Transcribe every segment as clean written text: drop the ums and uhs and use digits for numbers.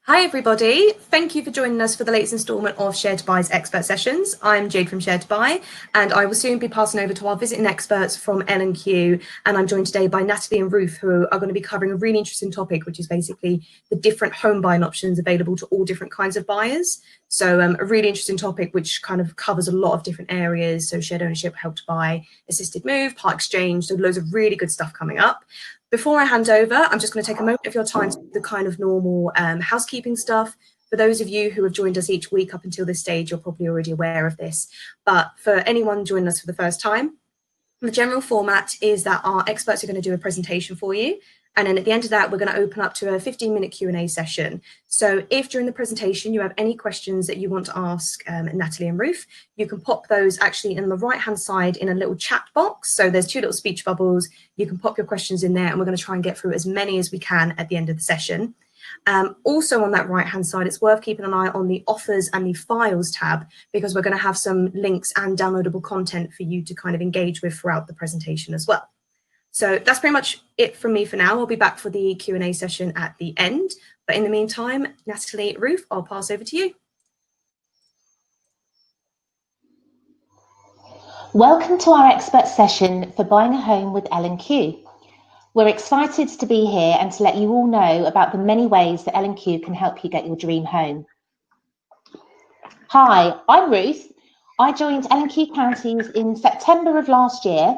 Hi everybody, thank you for joining us for the latest instalment of Shared Buy's Expert Sessions. I'm Jade from Shared Buy, and I will soon be passing over to our visiting experts from L&Q, and I'm joined today by Natalie and Ruth, who are going to be covering a really interesting topic, which is basically the different home buying options available to all different kinds of buyers. So a really interesting topic which kind of covers a lot of different areas, so shared ownership, Help to Buy, assisted move, part exchange, so loads of really good stuff coming up. Before I hand over, I'm just going to take a moment of your time to do the kind of normal housekeeping stuff. For those of you who have joined us each week up until this stage, you're probably already aware of this. But for anyone joining us for the first time, the general format is that our experts are going to do a presentation for you. And then at the end of that, we're going to open up to a 15-minute Q&A session. So if during the presentation you have any questions that you want to ask Natalie and Ruth, you can pop those actually in the right-hand side in a little chat box. So there's two little speech bubbles. You can pop your questions in there, and we're going to try and get through as many as we can at the end of the session. Also on that right-hand side, it's worth keeping an eye on the offers and the files tab, because we're going to have some links and downloadable content for you to kind of engage with throughout the presentation as well. So that's pretty much it from me for now. I'll be back for the Q&A session at the end. But in the meantime, Natalie, Ruth, I'll pass over to you. Welcome to our expert session for buying a home with L&Q. We're excited to be here and to let you all know about the many ways that L&Q can help you get your dream home. Hi, I'm Ruth. I joined L&Q Counties in September of last year.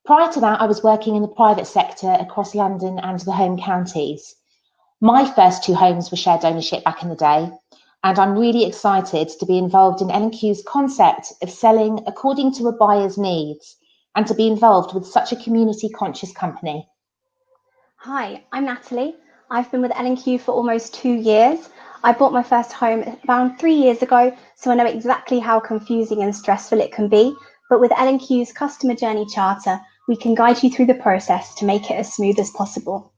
Prior to that, I was working in the private sector across London and the home counties. My first two homes were shared ownership back in the day, and I'm really excited to be involved in L&Q's concept of selling according to a buyer's needs and to be involved with such a community-conscious company. Hi, I'm Natalie. I've been with L&Q for almost 2 years. I bought my first home around 3 years ago, so I know exactly how confusing and stressful it can be. But with L&Q's customer journey charter, we can guide you through the process to make it as smooth as possible.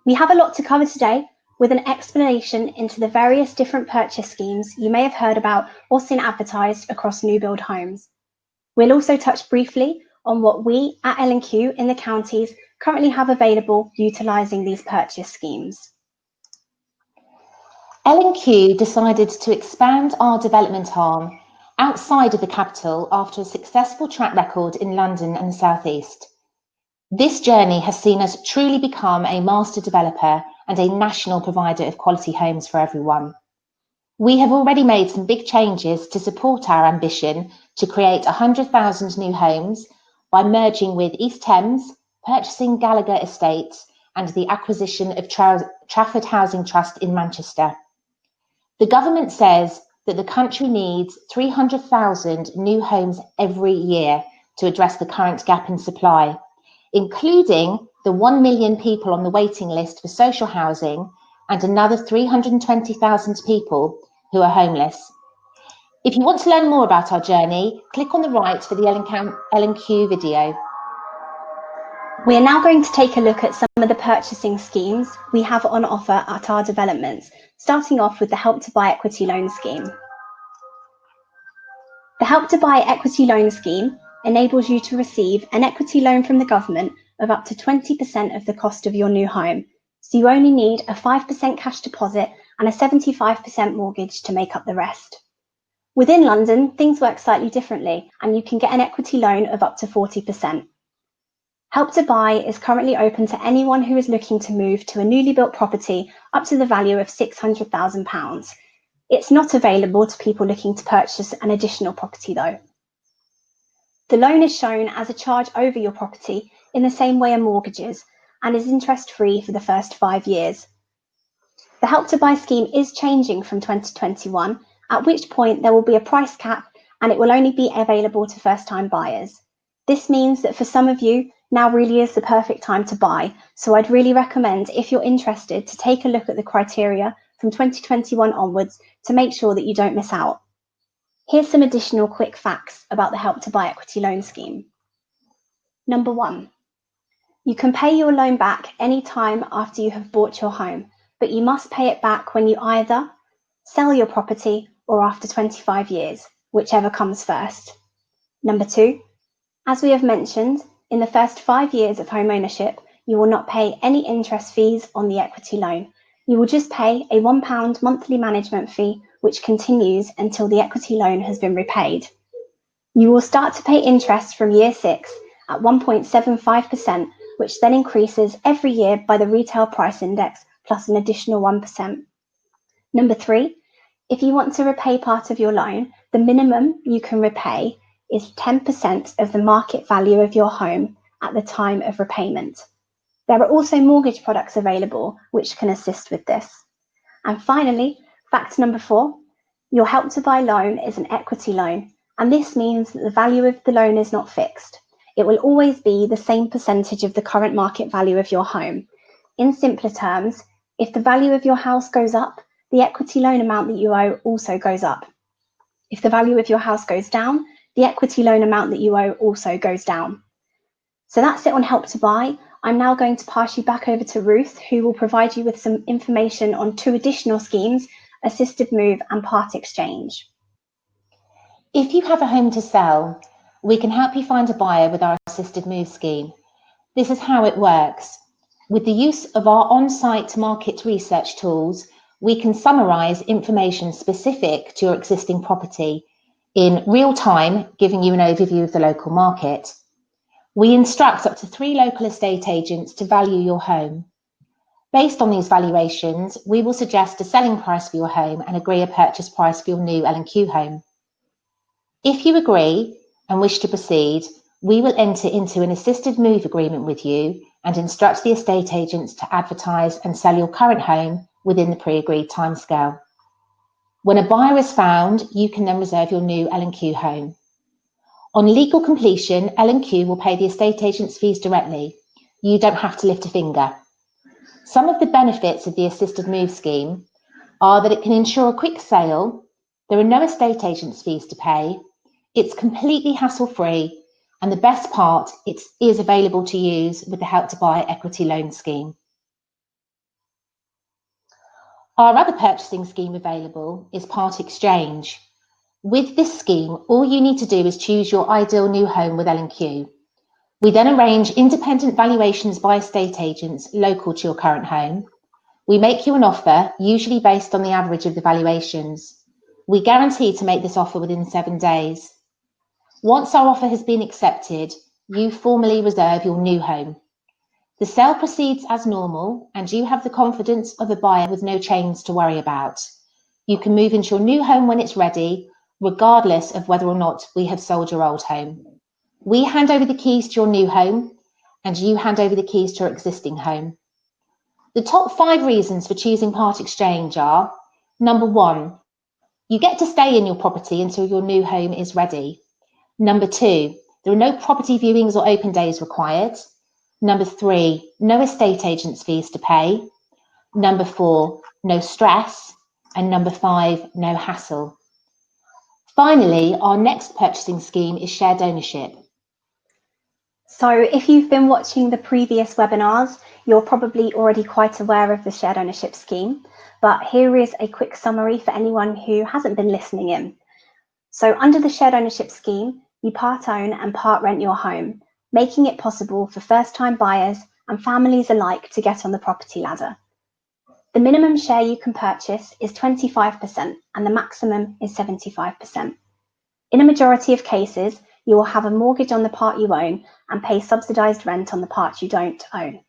We have a lot to cover today, with an explanation into the various different purchase schemes you may have heard about or seen advertised across new build homes. We'll also touch briefly on what we at L&Q in the counties currently have available utilising these purchase schemes. L&Q decided to expand our development arm outside of the capital after a successful track record in London and the South East. This journey has seen us truly become a master developer and a national provider of quality homes for everyone. We have already made some big changes to support our ambition to create 100,000 new homes by merging with East Thames, purchasing Gallagher Estates, and the acquisition of Trafford Housing Trust in Manchester. The government says that the country needs 300,000 new homes every year to address the current gap in supply, including the 1 million people on the waiting list for social housing and another 320,000 people who are homeless. If you want to learn more about our journey, click on the right for the L&Q video. We are now going to take a look at some of the purchasing schemes we have on offer at our developments, starting off with the Help to Buy Equity Loan Scheme. The Help to Buy Equity Loan Scheme enables you to receive an equity loan from the government of up to 20% of the cost of your new home, so you only need a 5% cash deposit and a 75% mortgage to make up the rest. Within London, things work slightly differently, and you can get an equity loan of up to 40%. Help to Buy is currently open to anyone who is looking to move to a newly built property up to the value of £600,000. It's not available to people looking to purchase an additional property though. The loan is shown as a charge over your property in the same way a mortgage is, and is interest-free for the first 5 years. The Help to Buy scheme is changing from 2021, at which point there will be a price cap and it will only be available to first-time buyers. This means that for some of you, now really is the perfect time to buy, so I'd really recommend, if you're interested, to take a look at the criteria from 2021 onwards to make sure that you don't miss out. Here's some additional quick facts about the Help to Buy Equity Loan Scheme. Number 1, you can pay your loan back any time after you have bought your home, but you must pay it back when you either sell your property or after 25 years, whichever comes first. Number 2, as we have mentioned, in the first 5 years of home ownership, you will not pay any interest fees on the equity loan. You will just pay a £1 monthly management fee, which continues until the equity loan has been repaid. You will start to pay interest from year 6 at 1.75%, which then increases every year by the retail price index plus an additional 1%. Number 3, if you want to repay part of your loan, the minimum you can repay is 10% of the market value of your home at the time of repayment. There are also mortgage products available which can assist with this. And finally, fact number 4, your Help to Buy loan is an equity loan, and this means that the value of the loan is not fixed. It will always be the same percentage of the current market value of your home. In simpler terms, if the value of your house goes up, the equity loan amount that you owe also goes up. If the value of your house goes down, the equity loan amount that you owe also goes down. So that's it on Help to Buy. I'm now going to pass you back over to Ruth, who will provide you with some information on 2 additional schemes, assisted move and part exchange. If you have a home to sell, we can help you find a buyer with our assisted move scheme. This is how it works. With the use of our on-site market research tools, we can summarise information specific to your existing property in real time, giving you an overview of the local market. We instruct up to 3 local estate agents to value your home. Based on these valuations, we will suggest a selling price for your home and agree a purchase price for your new L&Q home. If you agree and wish to proceed, we will enter into an assisted move agreement with you and instruct the estate agents to advertise and sell your current home within the pre-agreed timescale. When a buyer is found, you can then reserve your new L&Q home. On legal completion, L&Q will pay the estate agent's fees directly. You don't have to lift a finger. Some of the benefits of the assisted move scheme are that it can ensure a quick sale, there are no estate agent's fees to pay, it's completely hassle-free, and the best part, it is available to use with the Help to Buy equity loan scheme. Our other purchasing scheme available is part exchange. With this scheme, all you need to do is choose your ideal new home with L&Q. We then arrange independent valuations by estate agents local to your current home. We make you an offer, usually based on the average of the valuations. We guarantee to make this offer within 7 days. Once our offer has been accepted, you formally reserve your new home. The sale proceeds as normal, and you have the confidence of a buyer with no chains to worry about. You can move into your new home when it's ready, regardless of whether or not we have sold your old home. We hand over the keys to your new home, and you hand over the keys to your existing home. The top 5 reasons for choosing part exchange are: number 1, you get to stay in your property until your new home is ready. Number 2, there are no property viewings or open days required. Number 3, no estate agent's fees to pay. Number 4, no stress. And number 5, no hassle. Finally, our next purchasing scheme is shared ownership. So if you've been watching the previous webinars, you're probably already quite aware of the shared ownership scheme, but here is a quick summary for anyone who hasn't been listening in. So under the shared ownership scheme, you part own and part rent your home, making it possible for first-time buyers and families alike to get on the property ladder. The minimum share you can purchase is 25% and the maximum is 75%. In a majority of cases, you will have a mortgage on the part you own and pay subsidised rent on the part you don't own.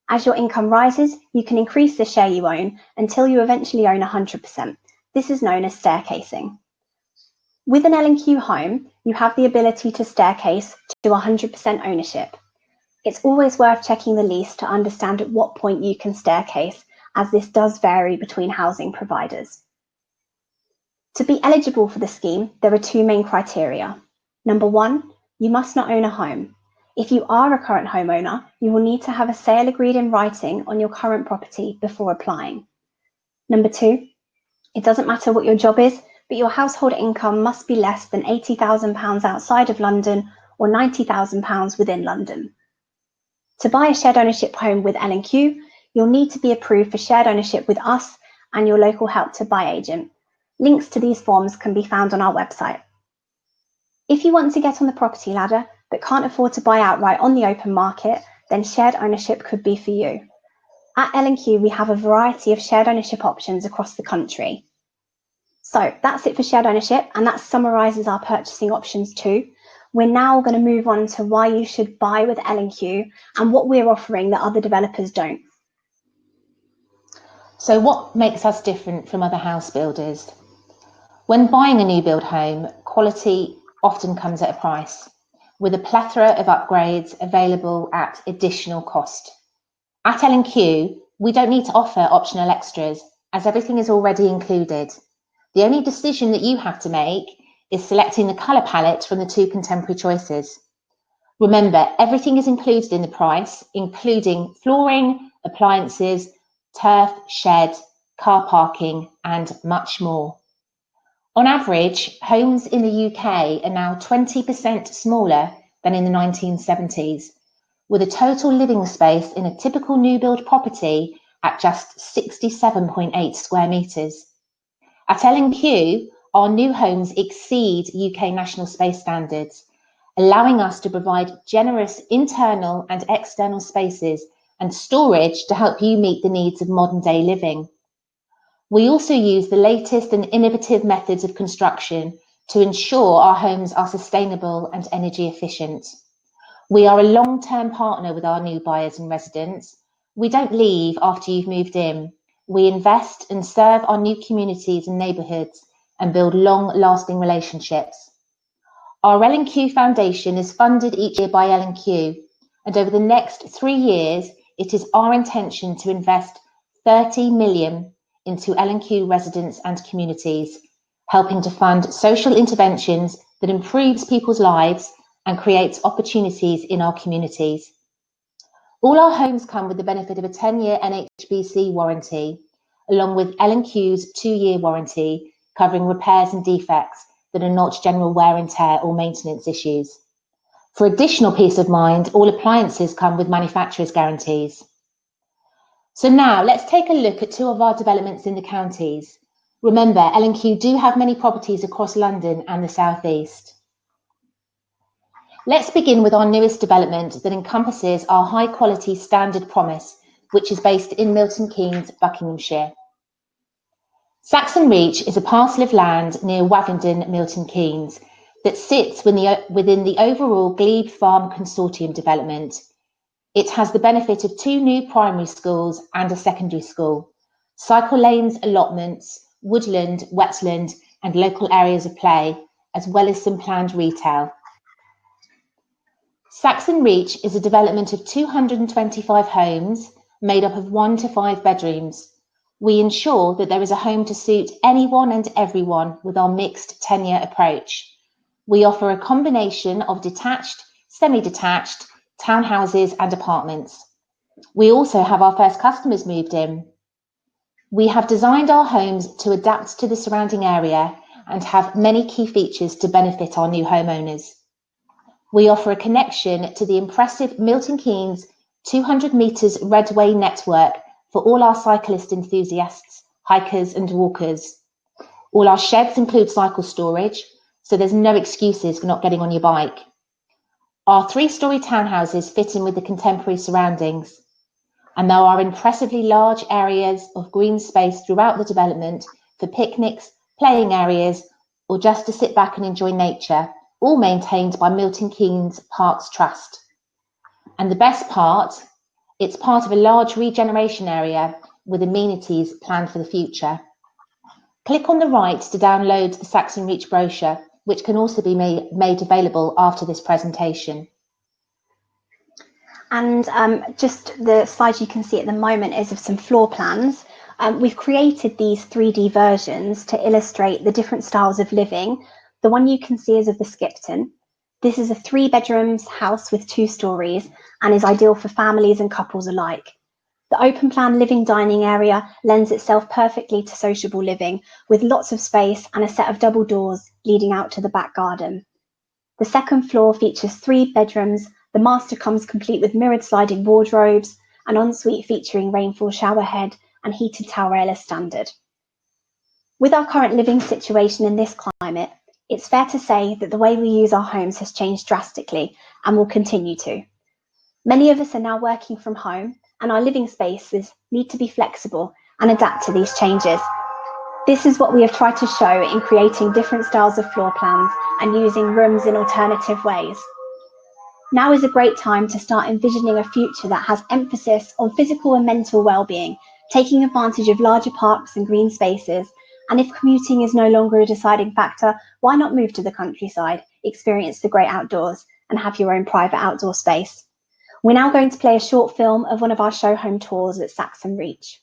As your income rises, you can increase the share you own until you eventually own 100%. This is known as staircasing. With an L&Q home, you have the ability to staircase to 100% ownership. It's always worth checking the lease to understand at what point you can staircase, as this does vary between housing providers. To be eligible for the scheme, there are 2 main criteria. Number 1, you must not own a home. If you are a current homeowner, you will need to have a sale agreed in writing on your current property before applying. Number 2, it doesn't matter what your job is, but your household income must be less than £80,000 outside of London or £90,000 within London. To buy a shared ownership home with L&Q, you'll need to be approved for shared ownership with us and your local Help to Buy agent. Links to these forms can be found on our website. If you want to get on the property ladder but can't afford to buy outright on the open market, then shared ownership could be for you. At L&Q, we have a variety of shared ownership options across the country. So that's it for shared ownership, and that summarises our purchasing options too. We're now going to move on to why you should buy with L&Q and what we're offering that other developers don't. So what makes us different from other house builders? When buying a new build home, quality often comes at a price, with a plethora of upgrades available at additional cost. At L&Q, we don't need to offer optional extras, as everything is already included. The only decision that you have to make is selecting the colour palette from the two contemporary choices. Remember, everything is included in the price, including flooring, appliances, turf, shed, car parking, and much more. On average, homes in the UK are now 20% smaller than in the 1970s, with a total living space in a typical new build property at just 67.8 square metres. At L&Q, our new homes exceed UK national space standards, allowing us to provide generous internal and external spaces and storage to help you meet the needs of modern day living. We also use the latest and innovative methods of construction to ensure our homes are sustainable and energy efficient. We are a long-term partner with our new buyers and residents. We don't leave after you've moved in. We invest and serve our new communities and neighbourhoods and build long-lasting relationships. Our L&Q Foundation is funded each year by L&Q, and over the next 3 years, it is our intention to invest 30 million into L&Q residents and communities, helping to fund social interventions that improves people's lives and creates opportunities in our communities. All our homes come with the benefit of a 10-year NHBC warranty, along with L&Q's 2-year warranty, covering repairs and defects that are not general wear and tear or maintenance issues. For additional peace of mind, all appliances come with manufacturer's guarantees. So now let's take a look at 2 of our developments in the counties. Remember, L&Q do have many properties across London and the South East. Let's begin with our newest development that encompasses our high-quality standard promise, which is based in Milton Keynes, Buckinghamshire. Saxon Reach is a parcel of land near Wavendon, Milton Keynes, that sits within the overall Glebe Farm Consortium development. It has the benefit of 2 new primary schools and a secondary school, cycle lanes, allotments, woodland, wetland, and local areas of play, as well as some planned retail. Saxon Reach is a development of 225 homes made up of 1 to 5 bedrooms. We ensure that there is a home to suit anyone and everyone with our mixed tenure approach. We offer a combination of detached, semi-detached, townhouses and apartments. We also have our first customers moved in. We have designed our homes to adapt to the surrounding area and have many key features to benefit our new homeowners. We offer a connection to the impressive Milton Keynes 200 metres Redway network for all our cyclist enthusiasts, hikers and walkers. All our sheds include cycle storage, so there's no excuses for not getting on your bike. Our 3-storey townhouses fit in with the contemporary surroundings, and there are impressively large areas of green space throughout the development for picnics, playing areas, or just to sit back and enjoy nature, all maintained by Milton Keynes Parks Trust. And the best part, it's part of a large regeneration area with amenities planned for the future. Click on the right to download the Saxon Reach brochure, which can also be made available after this presentation. And just the slide you can see at the moment is of some floor plans. We've created these 3D versions to illustrate the different styles of living. The one you can see is of the Skipton. This is a 3-bedrooms house with 2 stories and is ideal for families and couples alike. The open plan living dining area lends itself perfectly to sociable living, with lots of space and a set of double doors leading out to the back garden. The second floor features 3 bedrooms. The master comes complete with mirrored sliding wardrobes, an ensuite featuring rainfall shower head and heated towel rail as standard. With our current living situation in this climate, it's fair to say that the way we use our homes has changed drastically and will continue to. Many of us are now working from home, and our living spaces need to be flexible and adapt to these changes. This is what we have tried to show in creating different styles of floor plans and using rooms in alternative ways. Now is a great time to start envisioning a future that has emphasis on physical and mental well-being, taking advantage of larger parks and green spaces. And if commuting is no longer a deciding factor, why not move to the countryside, experience the great outdoors, and have your own private outdoor space? We're now going to play a short film of one of our show home tours at Saxon Reach.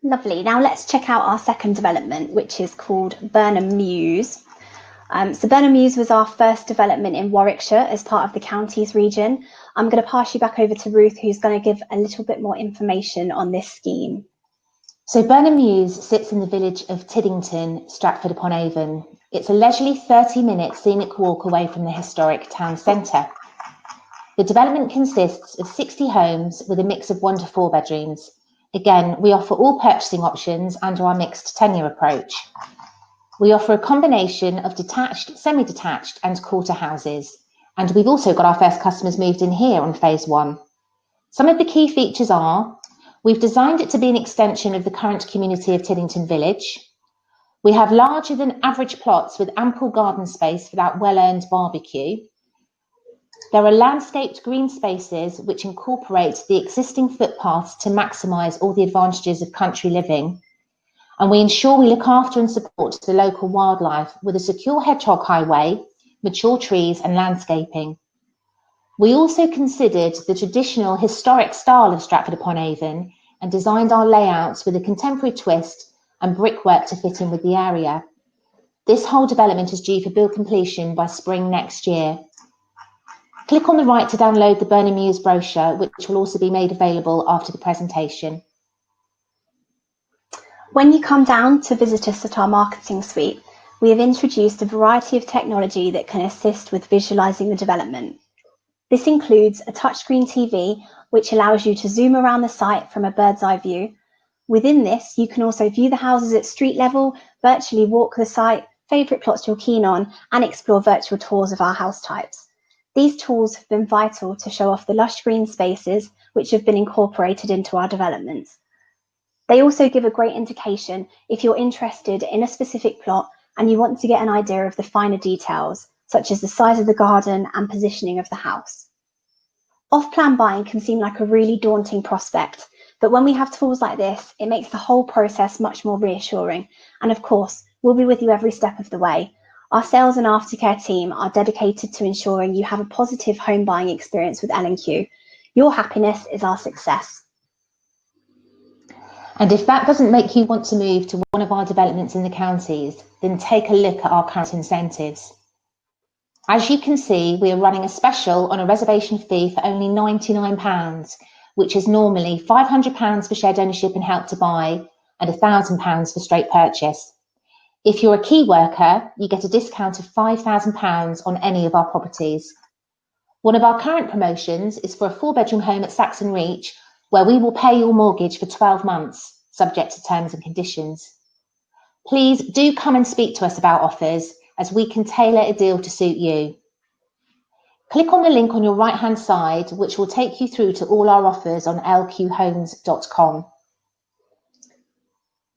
Lovely. Now let's check out our second development, which is called Burnham Mews. So Burnham Mews was our first development in Warwickshire as part of the counties region. I'm going to pass you back over to Ruth, who's going to give a little bit more information on this scheme. So Burnham Mews sits in the village of Tiddington, Stratford-upon-Avon. It's a leisurely 30-minute scenic walk away from the historic town centre. The development consists of 60 homes with a mix of 1 to 4 bedrooms. Again, we offer all purchasing options under our mixed tenure approach. We offer a combination of detached, semi-detached and quarter houses. And we've also got our first customers moved in here on phase 1. Some of the key features are, we've designed it to be an extension of the current community of Tiddington Village. We have larger than average plots with ample garden space for that well-earned barbecue. There are landscaped green spaces which incorporate the existing footpaths to maximise all the advantages of country living. And we ensure we look after and support the local wildlife with a secure hedgehog highway, mature trees and landscaping. We also considered the traditional historic style of Stratford-upon-Avon and designed our layouts with a contemporary twist and brickwork to fit in with the area. This whole development is due for build completion by spring next year. Click on the right to download the Burnham Mews brochure, which will also be made available after the presentation. When you come down to visit us at our marketing suite, we have introduced a variety of technology that can assist with visualising the development. This includes a touchscreen TV, which allows you to zoom around the site from a bird's eye view. Within this, you can also view the houses at street level, virtually walk the site, favourite plots you're keen on, and explore virtual tours of our house types. These tools have been vital to show off the lush green spaces which have been incorporated into our developments. They also give a great indication if you're interested in a specific plot and you want to get an idea of the finer details, such as the size of the garden and positioning of the house. Off-plan buying can seem like a really daunting prospect, but when we have tools like this, it makes the whole process much more reassuring. And of course, we'll be with you every step of the way. Our sales and aftercare team are dedicated to ensuring you have a positive home buying experience with L&Q. Your happiness is our success. And if that doesn't make you want to move to one of our developments in the counties, then take a look at our current incentives. As you can see, we are running a special on a reservation fee for only £99, which is normally £500 for shared ownership and help to buy and £1,000 for straight purchase. If you're a key worker, you get a discount of £5,000 on any of our properties. One of our current promotions is for a 4-bedroom home at Saxon Reach, where we will pay your mortgage for 12 months, subject to terms and conditions. Please do come and speak to us about offers, as we can tailor a deal to suit you. Click on the link on your right-hand side, which will take you through to all our offers on lqhomes.com.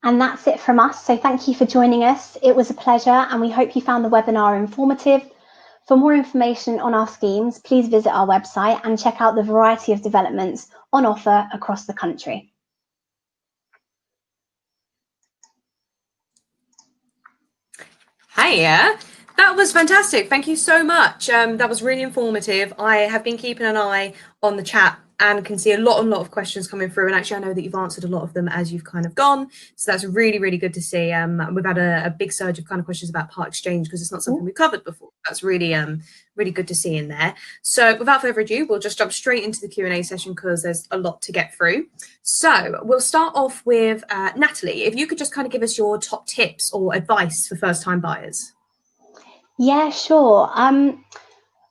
And that's it from us. So thank you for joining us. It was a pleasure, and we hope you found the webinar informative. For more information on our schemes, please visit our website and check out the variety of developments on offer across the country. Hiya. That was fantastic. Thank you so much. That was really informative. I have been keeping an eye on the chat and can see a lot of questions coming through. And actually, I know that you've answered a lot of them as you've kind of gone. So that's really, really good to see. We've had a big surge of kind of questions about part exchange because it's not something we've covered before. That's really, really good to see in there. So without further ado, we'll just jump straight into the Q&A session because there's a lot to get through. So we'll start off with Natalie. If you could just kind of give us your top tips or advice for first-time buyers. Yeah, sure.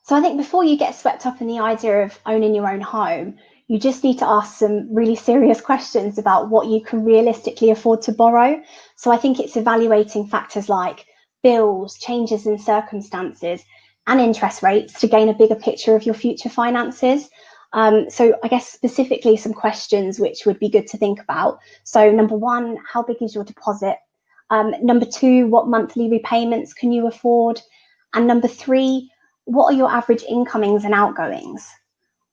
So I think before you get swept up in the idea of owning your own home, you just need to ask some really serious questions about what you can realistically afford to borrow. So I think it's evaluating factors like bills, changes in circumstances, and interest rates to gain a bigger picture of your future finances. So I guess specifically some questions which would be good to think about. So number one, how big is your deposit? Number two, what monthly repayments can you afford? And number three, what are your average incomings and outgoings?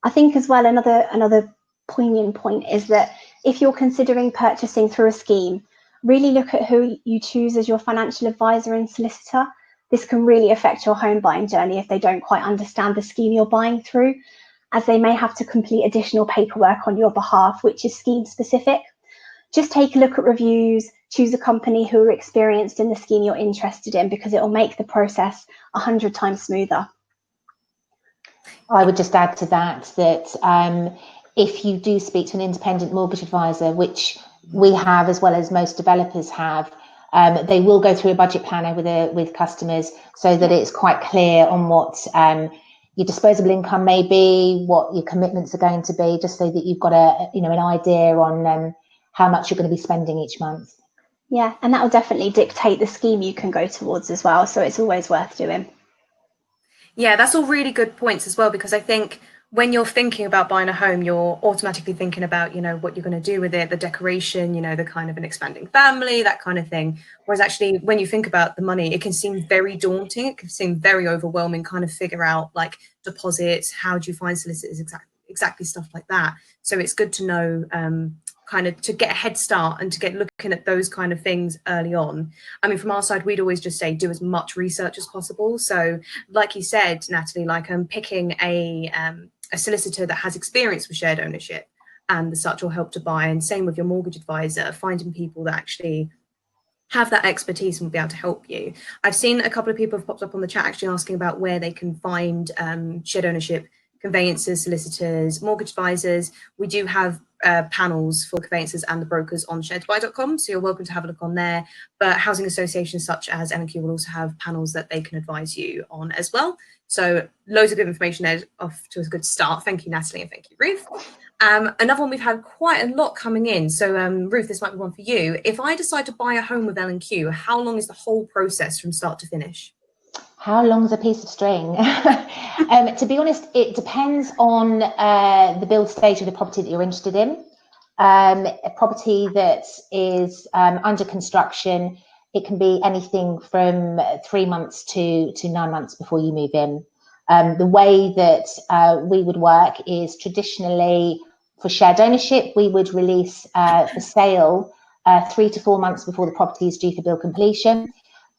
I think as well, another poignant point is that if you're considering purchasing through a scheme, really look at who you choose as your financial advisor and solicitor. This can really affect your home buying journey if they don't quite understand the scheme you're buying through, as they may have to complete additional paperwork on your behalf, which is scheme specific. Just take a look at reviews, choose a company who are experienced in the scheme you're interested in, because it will make the process 100 times smoother. I would just add to that if you do speak to an independent mortgage advisor, which we have as well as most developers have, they will go through a budget planner with customers so that it's quite clear on what your disposable income may be, what your commitments are going to be, just so that you've got an idea on how much you're going to be spending each month. Yeah, and that will definitely dictate the scheme you can go towards as well. So it's always worth doing. Yeah, that's all really good points as well, because I think when you're thinking about buying a home, you're automatically thinking about, what you're going to do with it, the decoration, the kind of an expanding family, that kind of thing. Whereas actually, when you think about the money, it can seem very daunting. It can seem very overwhelming, kind of figure out like deposits, how do you find solicitors, exactly stuff like that. So it's good to know kind of to get a head start and to get looking at those kind of things early on. I mean, from our side, we'd always just say do as much research as possible. So like you said, Natalie, like picking a solicitor that has experience with shared ownership and the such will help to buy. And same with your mortgage advisor, finding people that actually have that expertise and will be able to help you. I've seen a couple of people have popped up on the chat actually asking about where they can find shared ownership conveyancers, solicitors, mortgage advisors. We do have panels for conveyancers and the brokers on sharedbuy.com, so you're welcome to have a look on there. But housing associations such as L&Q will also have panels that they can advise you on as well. So loads of good information there, off to a good start. Thank you, Natalie, and thank you, Ruth. Another one, we've had quite a lot coming in. So Ruth, this might be one for you. If I decide to buy a home with L&Q, how long is the whole process from start to finish? How long is a piece of string? To be honest, it depends on the build stage of the property that you're interested in. A property that is under construction, it can be anything from 3 months to 9 months before you move in. The way that we would work is traditionally for shared ownership, we would release the sale 3 to 4 months before the property is due for build completion.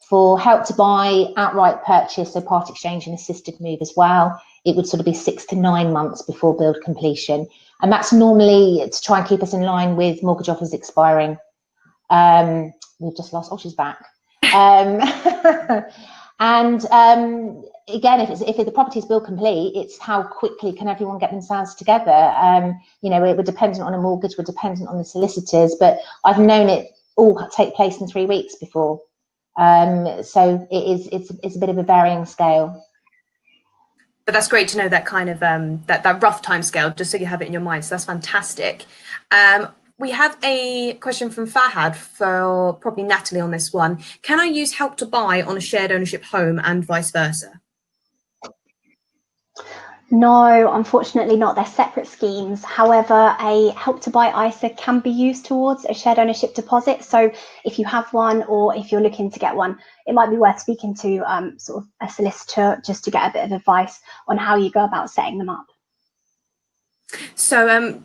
For help to buy, outright purchase, so part exchange and assisted move as well, it would sort of be 6 to 9 months before build completion. And that's normally to try and keep us in line with mortgage offers expiring. We've just lost, she's back. And again, if the property is built complete, it's how quickly can everyone get themselves together. It would depend on a mortgage, would depend on the solicitors, but I've known it all take place in 3 weeks before. So it's a bit of a varying scale. But that's great to know that kind of that rough time scale, just so you have it in your mind. So that's fantastic. We have a question from Fahad for probably Natalie on this one. Can I use help to buy on a shared ownership home and vice versa? No, unfortunately not. They're separate schemes. However, a help to buy ISA can be used towards a shared ownership deposit. So if you have one or if you're looking to get one, it might be worth speaking to sort of a solicitor just to get a bit of advice on how you go about setting them up. So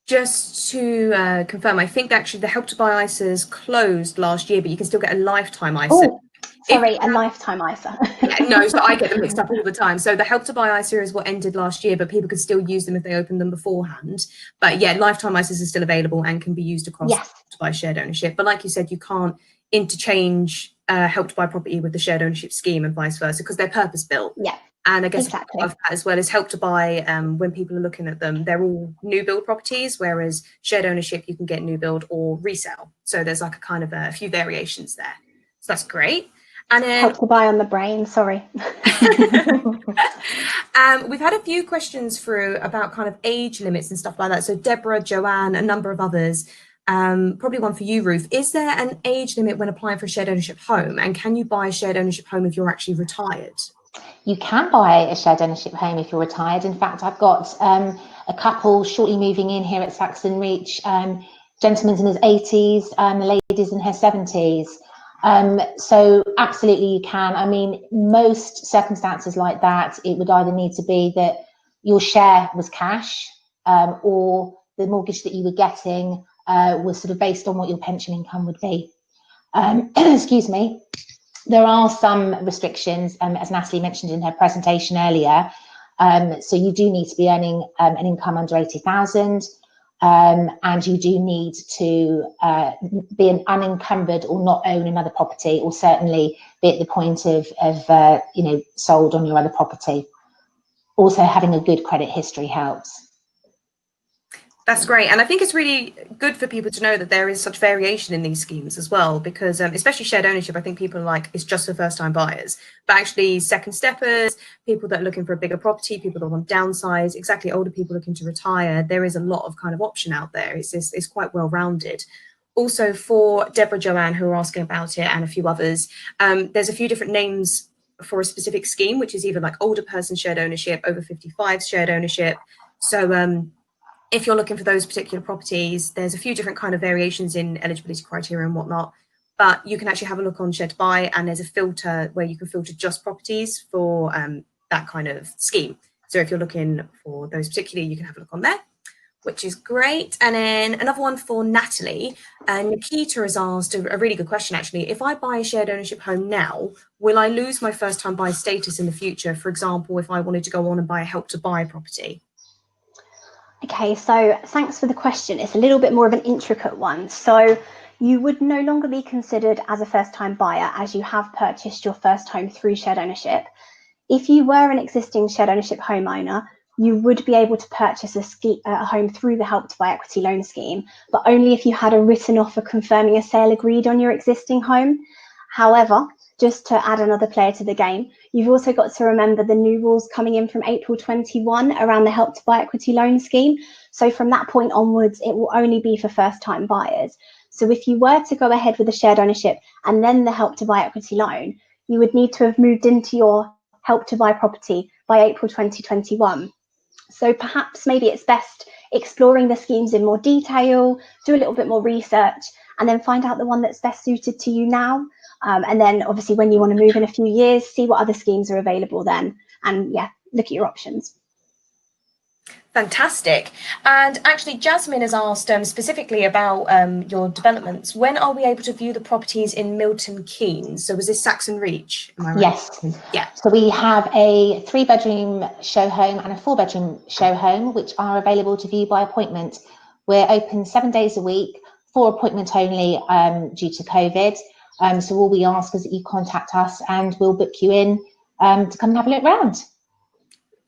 just to confirm, I think actually the help to buy ISAs closed last year, but you can still get a lifetime ISA. Oh, Sorry, a lifetime ISA. Yeah, no, so I get them mixed up all the time. So the Help to Buy ISA is what ended last year, but people could still use them if they opened them beforehand. But yeah, lifetime ISAs are still available and can be used across Yes. Help to Buy shared ownership. But like you said, you can't interchange Help to Buy property with the shared ownership scheme and vice versa, because they're purpose built. Yeah. And I guess exactly. of that as well is Help to Buy, when people are looking at them, they're all new build properties, whereas shared ownership, you can get new build or resale. So there's like a kind of a few variations there. So that's great. And then Help to Buy on the brain, sorry. We've had a few questions through about kind of age limits and stuff like that. So Deborah, Joanne, a number of others, probably one for you, Ruth. Is there an age limit when applying for a shared ownership home? And can you buy a shared ownership home if you're actually retired? You can buy a shared ownership home if you're retired. In fact, I've got a couple shortly moving in here at Saxon Reach, gentleman's in his 80s, the lady's in her 70s. So absolutely you can. I mean, most circumstances like that, it would either need to be that your share was cash, or the mortgage that you were getting was sort of based on what your pension income would be. Excuse me. There are some restrictions, as Natalie mentioned in her presentation earlier. So you do need to be earning an income under 80,000. And you do need to be an unencumbered or not own another property, or certainly be at the point of sold on your other property. Also, having a good credit history helps. That's great. And I think it's really good for people to know that there is such variation in these schemes as well, because especially shared ownership, I think people are like, it's just for first time buyers, but actually second steppers, people that are looking for a bigger property, people that want to downsize, exactly, older people looking to retire, there is a lot of kind of option out there. It's quite well rounded. Also for Deborah, Joanne, who are asking about it, and a few others, there's a few different names for a specific scheme, which is either like older person shared ownership, over 55 shared ownership. So if you're looking for those particular properties, there's a few different kind of variations in eligibility criteria and whatnot, but you can actually have a look on Shared to Buy, and there's a filter where you can filter just properties for that kind of scheme. So if you're looking for those particularly, you can have a look on there, which is great. And then another one for Natalie. Nikita has asked a really good question, actually. If I buy a shared ownership home now, will I lose my first time buyer status in the future? For example, if I wanted to go on and buy a Help to Buy property. Okay, so thanks for the question. It's a little bit more of an intricate one. So you would no longer be considered as a first-time buyer, as you have purchased your first home through shared ownership. If you were an existing shared ownership homeowner, you would be able to purchase a home through the Help to Buy equity loan scheme, but only if you had a written offer confirming a sale agreed on your existing home. However, just to add another player to the game, you've also got to remember the new rules coming in from April 21 around the Help to Buy equity loan scheme. So from that point onwards, it will only be for first-time buyers. So if you were to go ahead with the shared ownership and then the Help to Buy equity loan, you would need to have moved into your Help to Buy property by April 2021. So perhaps maybe it's best exploring the schemes in more detail, do a little bit more research, and then find out the one that's best suited to you now. And then obviously when you want to move in a few years, see what other schemes are available then, and yeah, look at your options. Fantastic. And actually, Jasmine has asked specifically about your developments. When are we able to view the properties in Milton Keynes? So was this Saxon Reach? Am I right? Yes. Yeah. So we have a 3-bedroom show home and a 4-bedroom show home, which are available to view by appointment. We're open 7 days a week, for appointment only due to COVID. So all we ask is that you contact us and we'll book you in to come and have a look round.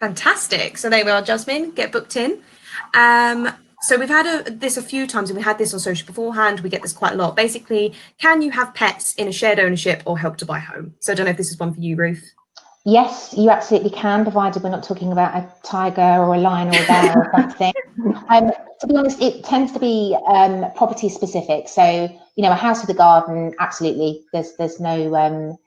Fantastic. So there we are, Jasmine, get booked in. So we've had this a few times, and we had this on social beforehand. We get this quite a lot. Basically, can you have pets in a shared ownership or Help to Buy home? So I don't know if this is one for you, Ruth. Yes, you absolutely can, provided we're not talking about a tiger or a lion or a bear or something. To be honest, it tends to be property specific. So, you know, a house with a garden, absolutely, there's no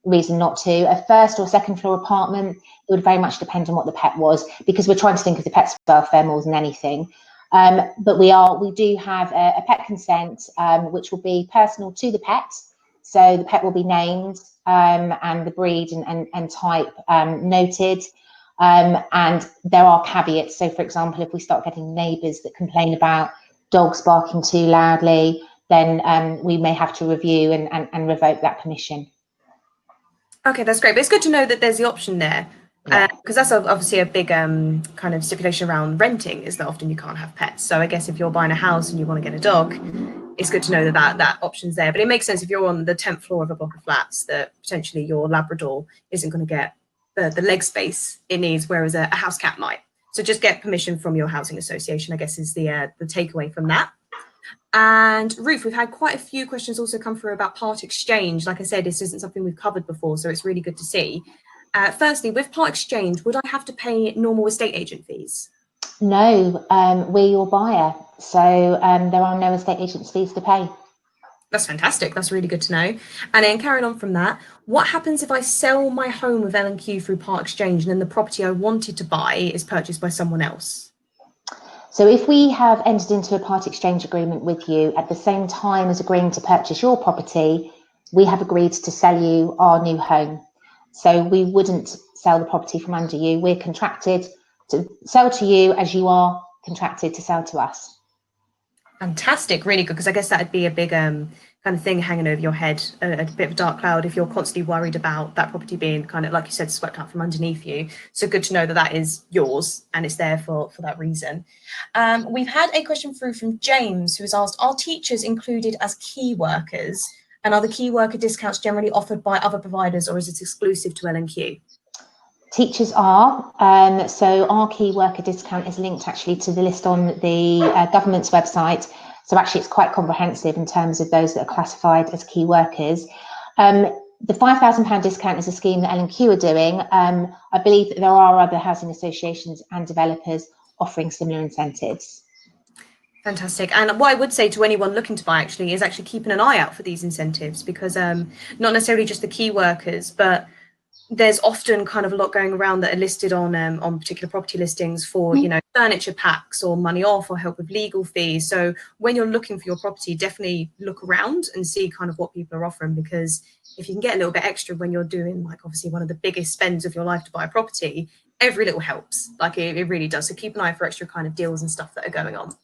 reason not to. A first or second floor apartment, it would very much depend on what the pet was, because we're trying to think of the pet's welfare more than anything. But we do have a pet consent, which will be personal to the pet. So the pet will be named and the breed and type noted. And there are caveats. So, for example, if we start getting neighbours that complain about dogs barking too loudly, then we may have to review and revoke that permission. Okay, that's great. But it's good to know that there's the option there. Yeah. Because that's obviously a big kind of stipulation around renting, is that often you can't have pets. So I guess if you're buying a house and you want to get a dog, it's good to know that option's there. But it makes sense if you're on the 10th floor of a block of flats that potentially your Labrador isn't going to get the leg space it needs, whereas a house cat might. So just get permission from your housing association, I guess, is the takeaway from that. And Ruth, we've had quite a few questions also come through about part exchange. Like I said, this isn't something we've covered before, so it's really good to see. Firstly, with part exchange, would I have to pay normal estate agent fees? No, we're your buyer, so there are no estate agents fees to pay. That's fantastic. That's really good to know. And then carrying on from that, what happens if I sell my home with L&Q through part exchange and then the property I wanted to buy is purchased by someone else? So if we have entered into a part exchange agreement with you at the same time as agreeing to purchase your property, we have agreed to sell you our new home. So we wouldn't sell the property from under you. We're contracted to sell to you as you are contracted to sell to us. Fantastic, really good, because I guess that'd be a big kind of thing hanging over your head, a bit of a dark cloud if you're constantly worried about that property being kind of, like you said, swept out from underneath you. So good to know that that is yours and it's there for that reason. We've had a question through from James, who has asked, are teachers included as key workers? And are the key worker discounts generally offered by other providers, or is it exclusive to L&Q? Teachers are, so our key worker discount is linked actually to the list on the government's website. So actually it's quite comprehensive in terms of those that are classified as key workers. The £5,000 discount is a scheme that L&Q are doing. I believe that there are other housing associations and developers offering similar incentives. Fantastic. And what I would say to anyone looking to buy actually is actually keeping an eye out for these incentives, because not necessarily just the key workers, but there's often kind of a lot going around that are listed on particular property listings for, you know, furniture packs or money off or help with legal fees. So when you're looking for your property, definitely look around and see kind of what people are offering, because if you can get a little bit extra when you're doing, like, obviously one of the biggest spends of your life to buy a property, every little helps. Like it really does. So keep an eye for extra kind of deals and stuff that are going on.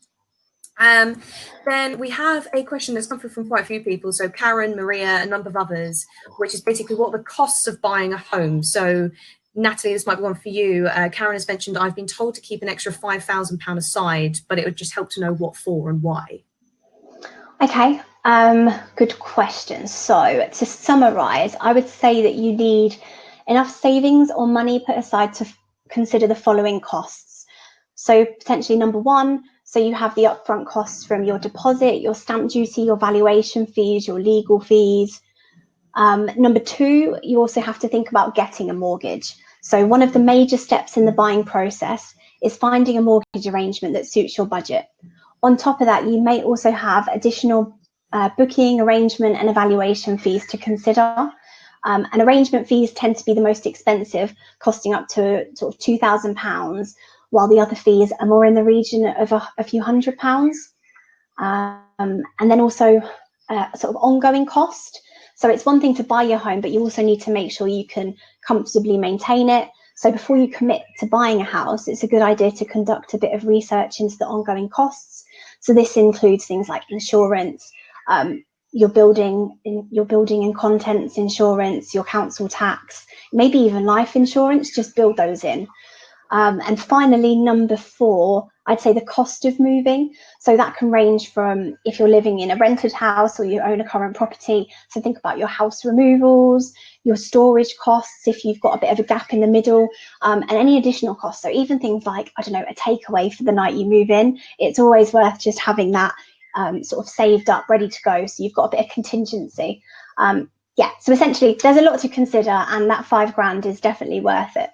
Then we have a question that's come through from quite a few people. So Karen, Maria, a number of others, which is basically what are the costs of buying a home? So Natalie, this might be one for you. Karen has mentioned, I've been told to keep an extra £5,000 aside, but it would just help to know what for and why. Okay, good question. So to summarise, I would say that you need enough savings or money put aside to consider the following costs. So potentially number one, so you have the upfront costs from your deposit, your stamp duty, your valuation fees, your legal fees. Number two, you also have to think about getting a mortgage. So one of the major steps in the buying process is finding a mortgage arrangement that suits your budget. On top of that, you may also have additional booking, arrangement and evaluation fees to consider. And arrangement fees tend to be the most expensive, costing up to sort of £2,000, while the other fees are more in the region of a few £100s. And then also sort of ongoing cost. So it's one thing to buy your home, but you also need to make sure you can comfortably maintain it. So before you commit to buying a house, it's a good idea to conduct a bit of research into the ongoing costs. So this includes things like insurance, your building and contents insurance, your council tax, maybe even life insurance. Just build those in. And finally, number four, I'd say the cost of moving. So that can range from if you're living in a rented house or you own a current property. So think about your house removals, your storage costs, if you've got a bit of a gap in the middle, and any additional costs. So even things like, I don't know, a takeaway for the night you move in, it's always worth just having that sort of saved up, ready to go. So you've got a bit of contingency. Yeah, so essentially there's a lot to consider, and that £5,000 is definitely worth it.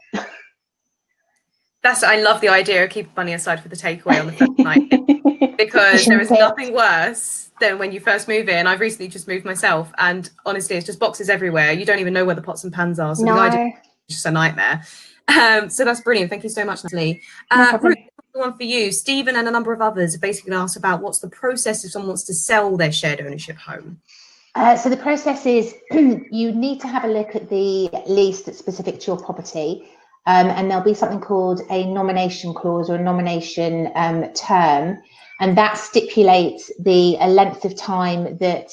I love the idea of keeping money aside for the takeaway on the first night, because there is nothing worse than when you first move in. I've recently just moved myself, and honestly, it's just boxes everywhere. You don't even know where the pots and pans are. So the idea is just a nightmare. So that's brilliant. Thank you so much, Natalie. Ruth, one for you. Stephen and a number of others have basically asked about what's the process if someone wants to sell their shared ownership home. So the process is you need to have a look at the lease that's specific to your property. And there'll be something called a nomination clause or a nomination term, and that stipulates the length of time that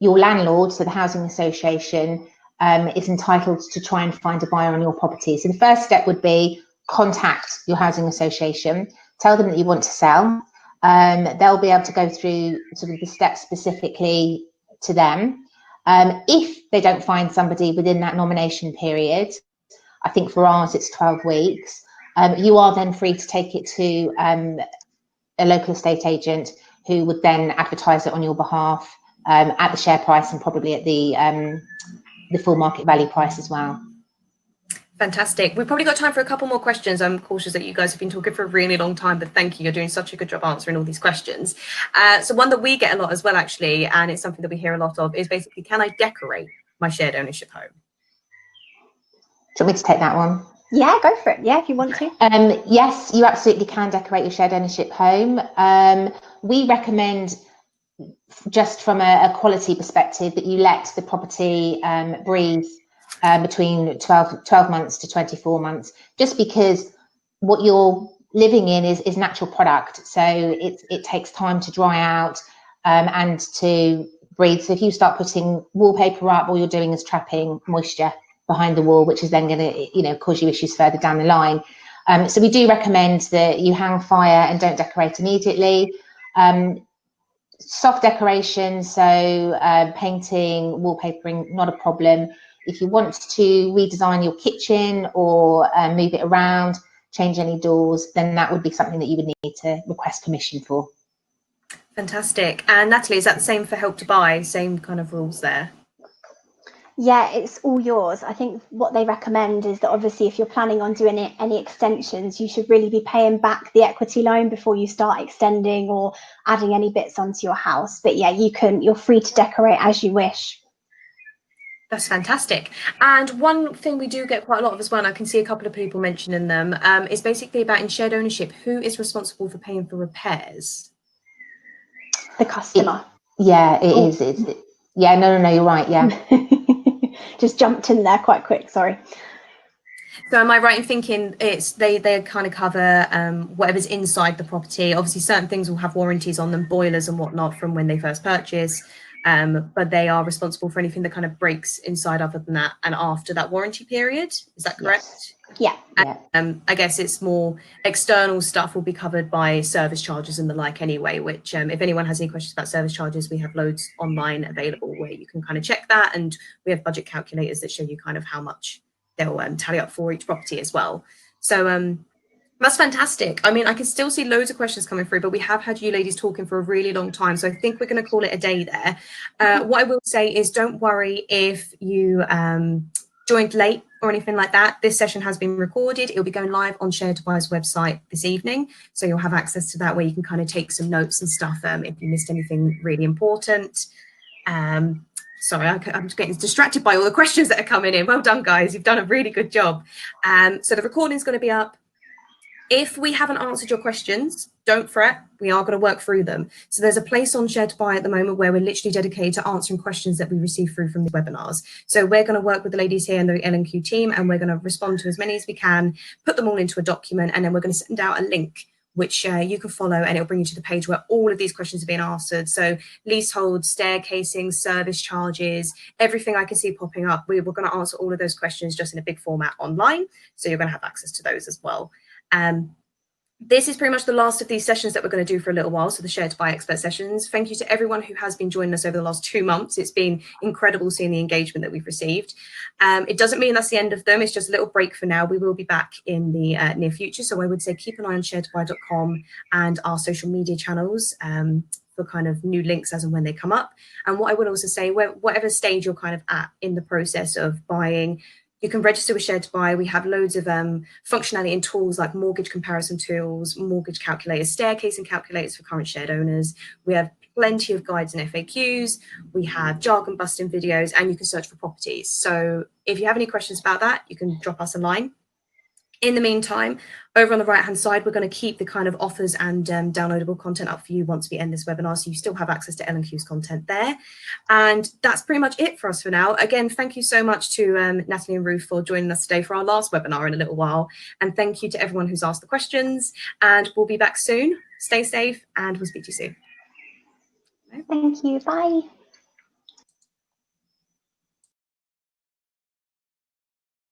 your landlord, so the housing association, is entitled to try and find a buyer on your property. So the first step would be contact your housing association, tell them that you want to sell. They'll be able to go through sort of the steps specifically to them. If they don't find somebody within that nomination period, I think for ours it's 12 weeks, you are then free to take it to a local estate agent who would then advertise it on your behalf at the share price and probably at the full market value price as well. Fantastic. We've probably got time for a couple more questions. I'm cautious that you guys have been talking for a really long time, but thank you. You're doing such a good job answering all these questions. So one that we get a lot as well, actually, and it's something that we hear a lot of, is basically, can I decorate my shared ownership home? Do you want me to take that one? Yeah, go for it. Yeah, if you want to. Yes, you absolutely can decorate your shared ownership home. We recommend, just from a quality perspective, that you let the property breathe between 12 months to 24 months, just because what you're living in is natural product. So it takes time to dry out and to breathe. So if you start putting wallpaper up, all you're doing is trapping moisture behind the wall, which is then going to cause you issues further down the line. So we do recommend that you hang fire and don't decorate immediately. Soft decoration, so painting, wallpapering, not a problem. If you want to redesign your kitchen or move it around, change any doors, then that would be something that you would need to request permission for. Fantastic. And Natalie, is that the same for Help to Buy? Same kind of rules there? Yeah, it's all yours. I think what they recommend is that obviously if you're planning on doing any extensions, you should really be paying back the equity loan before you start extending or adding any bits onto your house. But yeah, you're free to decorate as you wish. That's fantastic. And one thing we do get quite a lot of as well, and I can see a couple of people mentioning them, is basically about in shared ownership, who is responsible for paying for repairs? The customer. It is. Yeah, no, you're right, yeah. Just jumped in there quite quick, sorry. So am I right in thinking it's they kind of cover whatever's inside the property? Obviously, certain things will have warranties on them, boilers and whatnot from when they first purchase, but they are responsible for anything that kind of breaks inside other than that and after that warranty period. Is that correct? Yes. Yeah. I guess it's more external stuff will be covered by service charges and the like anyway, which if anyone has any questions about service charges, we have loads online available where you can kind of check that. And we have budget calculators that show you kind of how much they'll tally up for each property as well. So that's fantastic. I mean, I can still see loads of questions coming through, but we have had you ladies talking for a really long time. So I think we're going to call it a day there. What I will say is don't worry if you joined late or anything like that. This session has been recorded. It'll be going live on Shared to Buy's website this evening. So you'll have access to that where you can kind of take some notes and stuff if you missed anything really important. Sorry, I'm just getting distracted by all the questions that are coming in. Well done, guys. You've done a really good job. So the recording's going to be up. If we haven't answered your questions, don't fret. We are going to work through them. So there's a place on Shared to Buy at the moment where we're literally dedicated to answering questions that we receive through from the webinars. So we're going to work with the ladies here in the L&Q team, and we're going to respond to as many as we can, put them all into a document, and then we're going to send out a link which you can follow, and it'll bring you to the page where all of these questions are being answered. So leasehold, staircasing, service charges, everything I can see popping up. We're going to answer all of those questions just in a big format online. So you're going to have access to those as well. This is pretty much the last of these sessions that we're going to do for a little while, so the Shared to Buy expert sessions. Thank you to everyone who has been joining us over the last 2 months. It's been incredible seeing the engagement that we've received. It doesn't mean that's the end of them. It's just a little break for now. We will be back in the near future. So I would say keep an eye on sharedtobuy.com and our social media channels for kind of new links as and when they come up. And what I would also say, whatever stage you're kind of at in the process of buying, you can register with Shared to Buy. We have loads of functionality and tools like mortgage comparison tools, mortgage calculators, staircasing calculators for current shared owners. We have plenty of guides and FAQs. We have jargon busting videos, and you can search for properties. So if you have any questions about that, you can drop us a line. In the meantime, over on the right-hand side, we're going to keep the kind of offers and downloadable content up for you once we end this webinar, so you still have access to L&Q's content there. And that's pretty much it for us for now. Again, thank you so much to Natalie and Ruth for joining us today for our last webinar in a little while. And thank you to everyone who's asked the questions. And we'll be back soon. Stay safe, and we'll speak to you soon. Thank you. Bye.